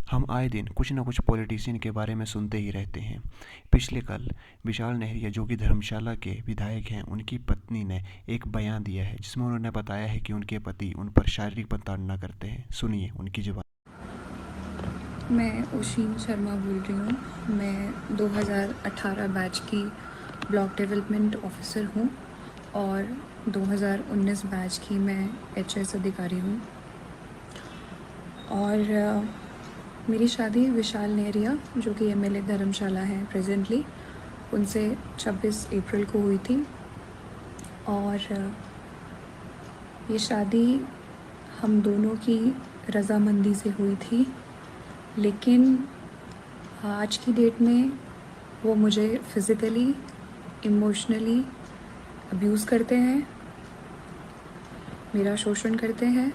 हम आए दिन कुछ न कुछ पॉलिटिशियन के बारे में सुनते ही रहते हैं। पिछले कल विशाल नेहरिया जो कि धर्मशाला के विधायक हैं, उनकी पत्नी ने एक बयान दिया है जिसमें उन्होंने बताया है कि उनके पति उन पर शारीरिक प्रताड़ना करते हैं। सुनिए उनकी जुबान। मैं ओशिन शर्मा बोल रही हूँ। मैं 2018 बैच की ब्लॉक डेवलपमेंट ऑफिसर हूँ और 2019 बैच की मैं एचएस अधिकारी हूँ। और मेरी शादी विशाल नेहरिया जो कि एमएलए धर्मशाला हैं प्रेजेंटली, उनसे 26 अप्रैल को हुई थी। और ये शादी हम दोनों की रज़ामंदी से हुई थी, लेकिन आज की डेट में वो मुझे फ़िज़िकली, इमोशनली अब्यूज़ करते हैं, मेरा शोषण करते हैं,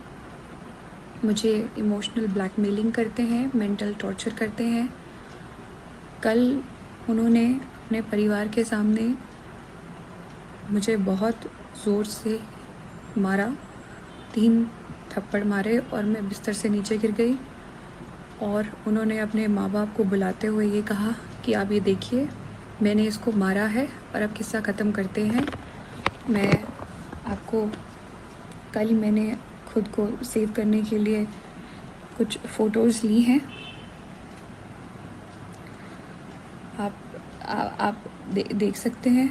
मुझे इमोशनल ब्लैकमेलिंग करते हैं, मेंटल टॉर्चर करते हैं। कल उन्होंने अपने परिवार के सामने मुझे बहुत ज़ोर से मारा, 3 थप्पड़ मारे और मैं बिस्तर से नीचे गिर गई। और उन्होंने अपने माँ बाप को बुलाते हुए ये कहा कि आप ये देखिए, मैंने इसको मारा है और अब किस्सा ख़त्म करते हैं। मैं आपको कल मैंने खुद को सेव करने के लिए कुछ फ़ोटोज़ ली हैं। आप देख सकते हैं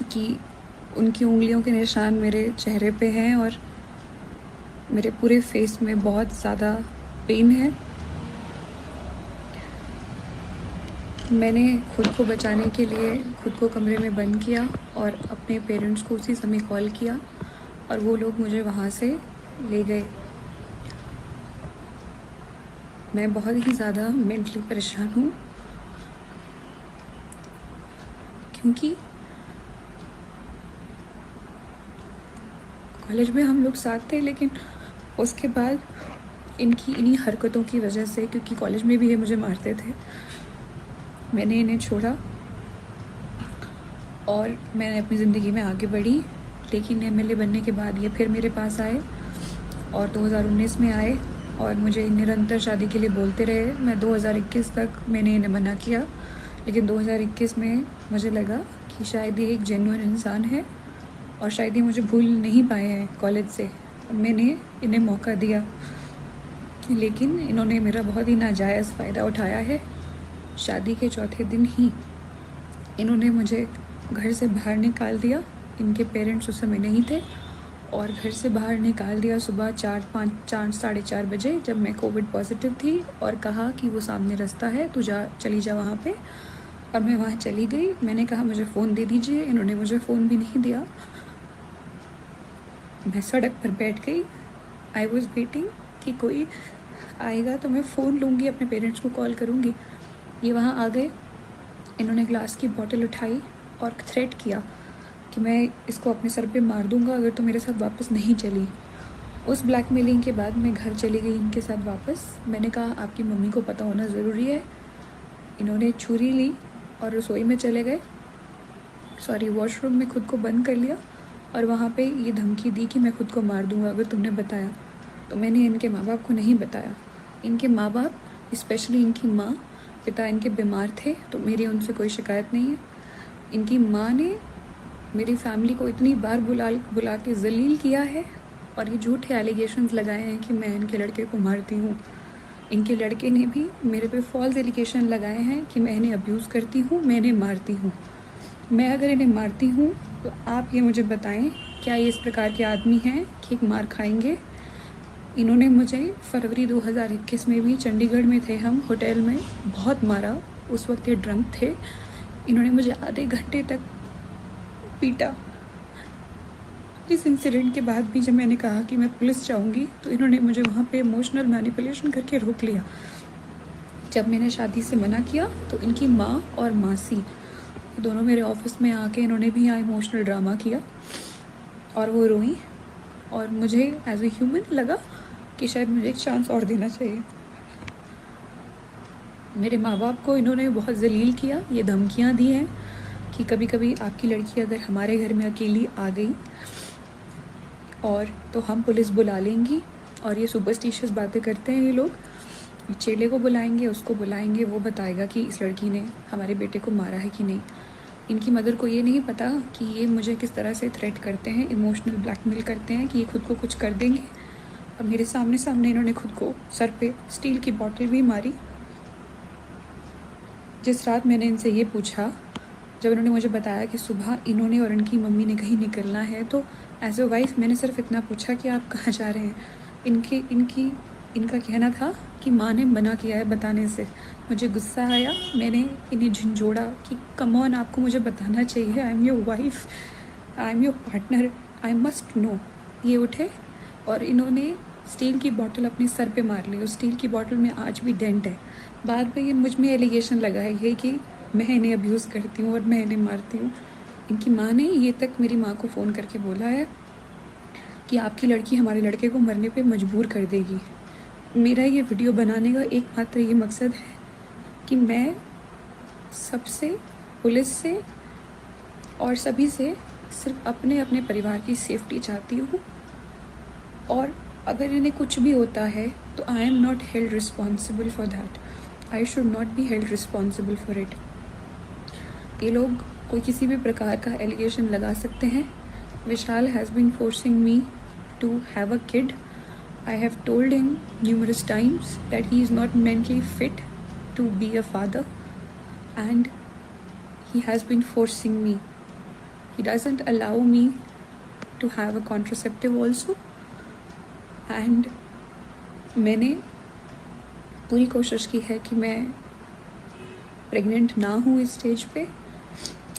कि उनकी उंगलियों के निशान मेरे चेहरे पे हैं और मेरे पूरे फेस में बहुत ज़्यादा पेन है। मैंने खुद को बचाने के लिए खुद को कमरे में बंद किया और अपने पेरेंट्स को उसी समय कॉल किया और वो लोग मुझे वहाँ से ले गए। मैं बहुत ही ज़्यादा मेंटली परेशान हूँ, क्योंकि कॉलेज में हम लोग साथ थे, लेकिन उसके बाद इनकी इन्हीं हरकतों की वजह से, क्योंकि कॉलेज में भी ये मुझे मारते थे, मैंने इन्हें छोड़ा और मैंने अपनी ज़िंदगी में आगे बढ़ी। लेकिन एमएलए बनने के बाद ये फिर मेरे पास आए और 2019 में आए और मुझे निरंतर शादी के लिए बोलते रहे। मैं 2021 तक मैंने इन्हें मना किया, लेकिन 2021 में मुझे लगा कि शायद ये एक जेन्युइन इंसान है और शायद ये मुझे भूल नहीं पाए हैं कॉलेज से। मैंने इन्हें मौका दिया, लेकिन इन्होंने मेरा बहुत ही नाजायज़ फ़ायदा उठाया है। शादी के चौथे दिन ही इन्होंने मुझे घर से बाहर निकाल दिया। इनके पेरेंट्स उस समय नहीं थे और घर से बाहर निकाल दिया सुबह 4 साढ़े 4 बजे, जब मैं कोविड पॉजिटिव थी, और कहा कि वो सामने रास्ता है, तू चली जा वहाँ पे। और मैं वहाँ चली गई। मैंने कहा मुझे फ़ोन दे दीजिए, इन्होंने मुझे फ़ोन भी नहीं दिया। मैं सड़क पर बैठ गई। आई वॉज़ वेटिंग कि कोई आएगा तो मैं फ़ोन लूँगी, अपने पेरेंट्स को कॉल करूँगी। ये वहाँ आ गए। इन्होंने ग्लास की बॉटल उठाई और थ्रेट किया कि मैं इसको अपने सर पे मार दूँगा अगर तो मेरे साथ वापस नहीं चली। उस ब्लैकमेलिंग के बाद मैं घर चली गई इनके साथ वापस। मैंने कहा आपकी मम्मी को पता होना ज़रूरी है। इन्होंने छुरी ली और रसोई में चले गए, वॉशरूम में खुद को बंद कर लिया और वहाँ पे ये धमकी दी कि मैं खुद को मार दूँगा अगर तुमने बताया। तो मैंने इनके माँ बाप को नहीं बताया। इनके माँ बाप, स्पेशली इनकी माँ, पिता इनके बीमार थे, तो मेरी उनसे कोई शिकायत नहीं है। इनकी माँ ने मेरी फैमिली को इतनी बार बुला के जलील किया है और ये झूठे एलिगेशंस लगाए हैं कि मैं इनके लड़के को मारती हूँ। इनके लड़के ने भी मेरे पे फॉल्स एलिगेशन लगाए हैं कि मैं इन्हें अब्यूज़ करती हूँ, मैं इन्हें मारती हूँ। मैं अगर इन्हें मारती हूँ तो आप ये मुझे बताएं, क्या ये इस प्रकार के आदमी हैं कि एक मार खाएंगे? इन्होंने मुझे फरवरी 2021 में भी, चंडीगढ़ में थे हम होटल में, बहुत मारा। उस वक्त ये ड्रंक थे। इन्होंने मुझे आधे घंटे तक पीटा। इस इंसिडेंट के बाद भी जब मैंने कहा कि मैं पुलिस जाऊंगी तो इन्होंने मुझे वहाँ पे इमोशनल मैनिपुलेशन करके रोक लिया। जब मैंने शादी से मना किया तो इनकी माँ और मासी दोनों मेरे ऑफिस में आके इन्होंने भी यहाँ इमोशनल ड्रामा किया और वो रोई। और मुझे एज ए ह्यूमन लगा कि शायद मुझे एक चांस और देना चाहिए। मेरे माँ बाप को इन्होंने बहुत जलील किया। ये धमकियाँ दी हैं कि कभी कभी आपकी लड़की अगर हमारे घर में अकेली आ गई और तो हम पुलिस बुला लेंगी। और ये सुपरस्टिशियस बातें करते हैं ये लोग। चेले को बुलाएंगे, उसको बुलाएंगे, वो बताएगा कि इस लड़की ने हमारे बेटे को मारा है कि नहीं। इनकी मदर को ये नहीं पता कि ये मुझे किस तरह से थ्रेट करते हैं, इमोशनल ब्लैकमेल करते हैं कि ये खुद को कुछ कर देंगे। और मेरे सामने सामने इन्होंने खुद को सर पे स्टील की बॉटल भी मारी। जिस रात मैंने इनसे ये पूछा, जब इन्होंने मुझे बताया कि सुबह इन्होंने और इनकी मम्मी ने कहीं निकलना है, तो एज अ वाइफ मैंने सिर्फ इतना पूछा कि आप कहाँ जा रहे हैं। इनका कहना था कि माँ ने मना किया है बताने से। मुझे गुस्सा आया, मैंने इन्हें झंझोड़ा कि कम ऑन, आपको मुझे बताना चाहिए, I am your wife, I am your partner, I must know. ये उठे और इन्होंने स्टील की बोतल अपने सर पे मार ली। उस स्टील की बोतल में आज भी डेंट है। बाद में ये मुझ में एलिगेशन लगाएंगे कि मैं इन्हें अब्यूज़ करती हूँ और मैं इन्हें मारती हूँ। इनकी माँ ने ये तक मेरी माँ को फ़ोन करके बोला है कि आपकी लड़की हमारे लड़के को मरने पे मजबूर कर देगी। मेरा ये वीडियो बनाने का एकमात्र ये मकसद है कि मैं सबसे, पुलिस से और सभी से सिर्फ अपने अपने परिवार की सेफ्टी चाहती हूँ। और अगर इन्हें कुछ भी होता है तो I am not held responsible for that, I should not be held responsible for it. ये लोग कोई किसी भी प्रकार का एलिगेशन लगा सकते हैं। Vishal has been forcing me to have a kid. I have told him numerous times that he is not mentally fit to be a father, and he has been forcing me. He doesn't allow me to have a contraceptive also, and मैंने पूरी कोशिश की है कि मैं pregnant ना हूँ इस स्टेज पे,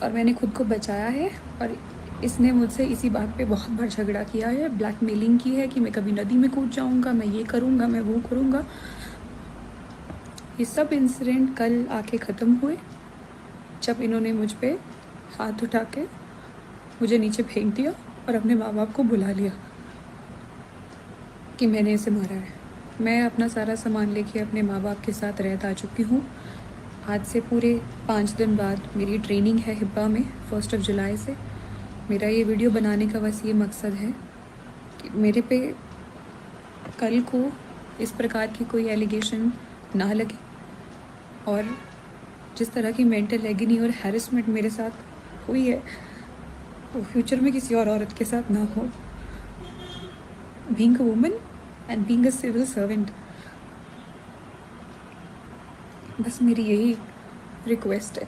और मैंने खुद को बचाया है। और इसने मुझसे इसी बात पे बहुत बार झगड़ा किया है, ब्लैकमेलिंग की है कि मैं कभी नदी में कूद जाऊंगा, मैं ये करूंगा, मैं वो करूंगा। ये सब इंसिडेंट कल आके ख़त्म हुए जब इन्होंने मुझ पे हाथ उठा के मुझे नीचे फेंक दिया और अपने माँ बाप को बुला लिया कि मैंने इसे मारा है। मैं अपना सारा सामान लेके अपने माँ बाप के साथ रहता आ चुकी हूँ। आज से पूरे 5 दिन बाद मेरी ट्रेनिंग है हिब्बा में 1 जुलाई से। मेरा ये वीडियो बनाने का बस ये मकसद है कि मेरे पे कल को इस प्रकार की कोई एलिगेशन ना लगे, और जिस तरह की मेंटल एगनी और हैरेसमेंट मेरे साथ हुई है वो फ्यूचर में किसी और औरत के साथ ना हो। Being a woman and being a civil servant, बस मेरी यही रिक्वेस्ट है।